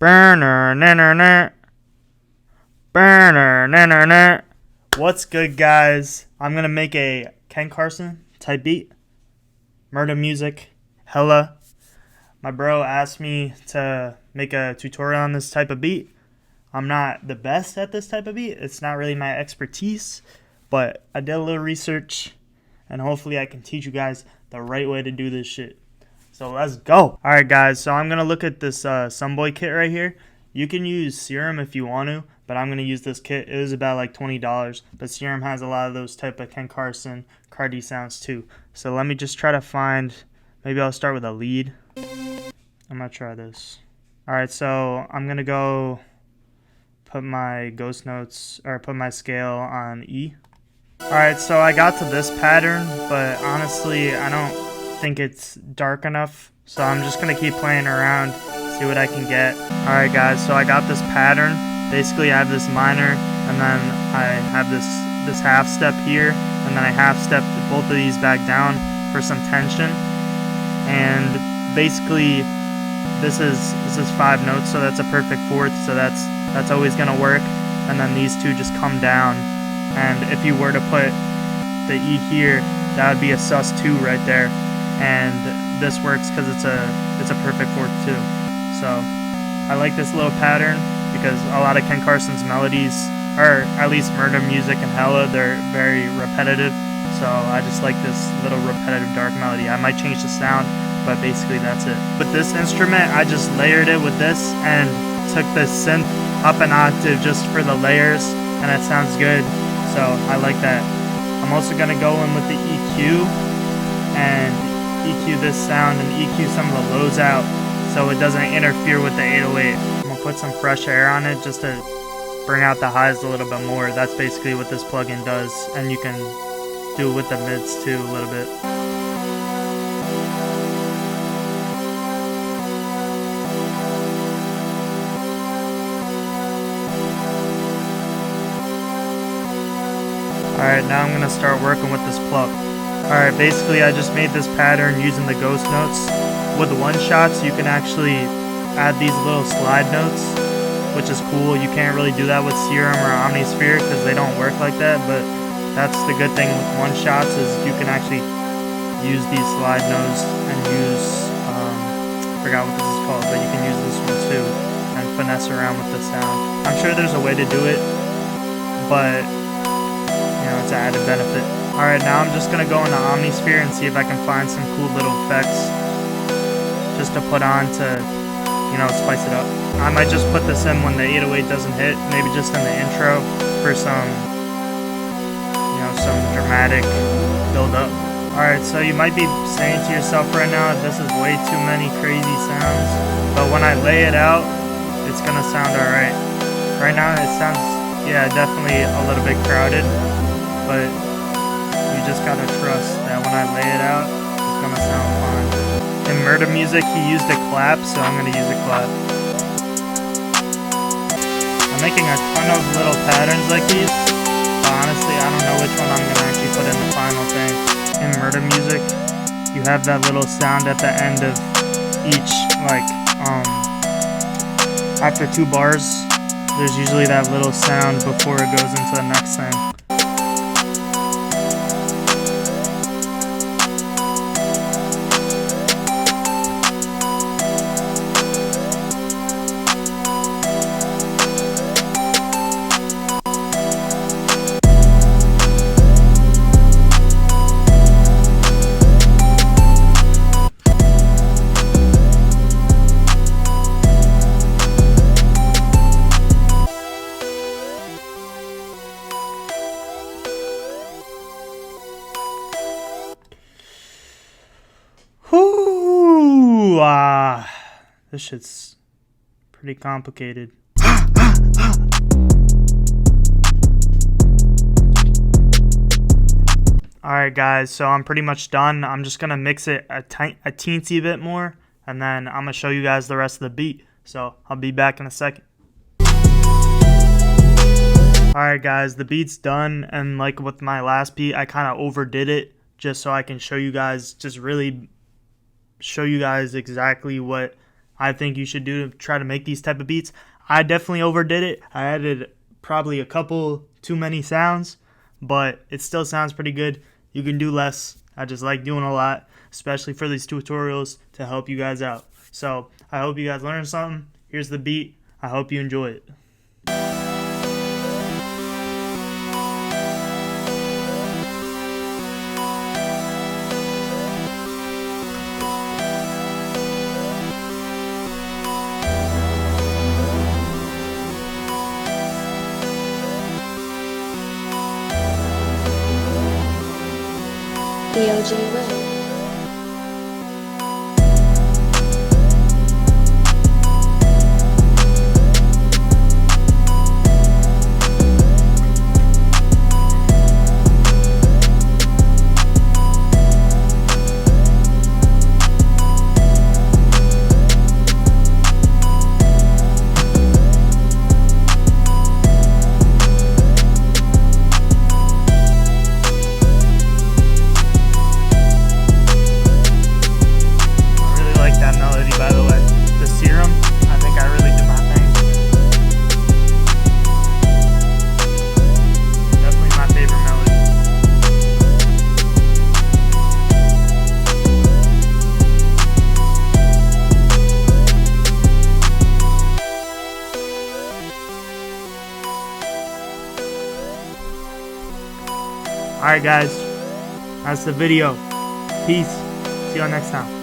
What's good, guys? I'm gonna make a Ken Carson type beat. Murder music. Hella. My bro asked me to make a tutorial on this type of beat. I'm not the best at this type of beat. It's not really my expertise, but I did a little research and hopefully I can teach you guys the right way to do this shit. So let's go. Alright, guys, so I'm gonna look at this Sunboy kit right here. You can use Serum if you want to, but I'm gonna use this kit. It was about like $20, but Serum has a lot of those type of Ken Carson Cardi sounds too. So let me just try to find, maybe I'll start with a lead. I'm gonna try this. Alright, so I'm gonna go put my ghost notes, or put my scale on E. Alright, so I got to this pattern, but honestly I don't think it's dark enough, so I'm just gonna keep playing around, see what I can get. Alright, guys, so I got this pattern. Basically I have this minor, and then I have this half step here, and then I half step both of these back down for some tension. And basically this is 5 notes, so that's a perfect fourth, so that's always gonna work. And then these two just come down, and if you were to put the E here, that would be a sus2 right there. And this works because it's a perfect fourth too. So I like this little pattern because a lot of Ken Carson's melodies, or at least murder music and hella, they're very repetitive. So I just like this little repetitive dark melody. I might change the sound, but basically that's it. With this instrument, I just layered it with this and took the synth up an octave just for the layers, and it sounds good. So I like that. I'm also gonna go in with the EQ and EQ this sound and EQ some of the lows out so it doesn't interfere with the 808. I'm gonna put some fresh air on it just to bring out the highs a little bit more. That's basically what this plugin does, and you can do it with the mids too a little bit. Alright, now I'm gonna start working with this pluck. Alright, basically I just made this pattern using the ghost notes. With one-shots, you can actually add these little slide notes, which is cool. You can't really do that with Serum or Omnisphere because they don't work like that, but that's the good thing with one-shots is you can actually use these slide notes and use, I forgot what this is called, but you can use this one too and finesse around with the sound. I'm sure there's a way to do it, but you know, it's an added benefit. Alright, now I'm just gonna go into Omnisphere and see if I can find some cool little effects just to put on to, you know, spice it up. I might just put this in when the 808 doesn't hit, maybe just in the intro for some, you know, some dramatic build up. Alright, so you might be saying to yourself right now, this is way too many crazy sounds, but when I lay it out, it's gonna sound alright. Right now it sounds, yeah, definitely a little bit crowded, but you just gotta trust that when I lay it out, it's gonna sound fine. In murder music, he used a clap, so I'm gonna use a clap. I'm making a ton of little patterns like these, but honestly, I don't know which one I'm gonna actually put in the final thing. In murder music, you have that little sound at the end of each, like, after 2 bars, there's usually that little sound before it goes into the next thing. This shit's pretty complicated. Alright guys, so I'm pretty much done. I'm just gonna mix it a teensy bit more, and then I'm gonna show you guys the rest of the beat. So I'll be back in a second. Alright guys, the beat's done, and like with my last beat, I kind of overdid it just so I can show you guys, just really show you guys exactly what I think you should do to try to make these type of beats. I definitely overdid it. I added probably a couple too many sounds, but it still sounds pretty good. You can do less. I just like doing a lot, especially for these tutorials to help you guys out. So I hope you guys learned something. Here's the beat. I hope you enjoy it. Jwill. Alright guys, that's the video. Peace. See y'all next time.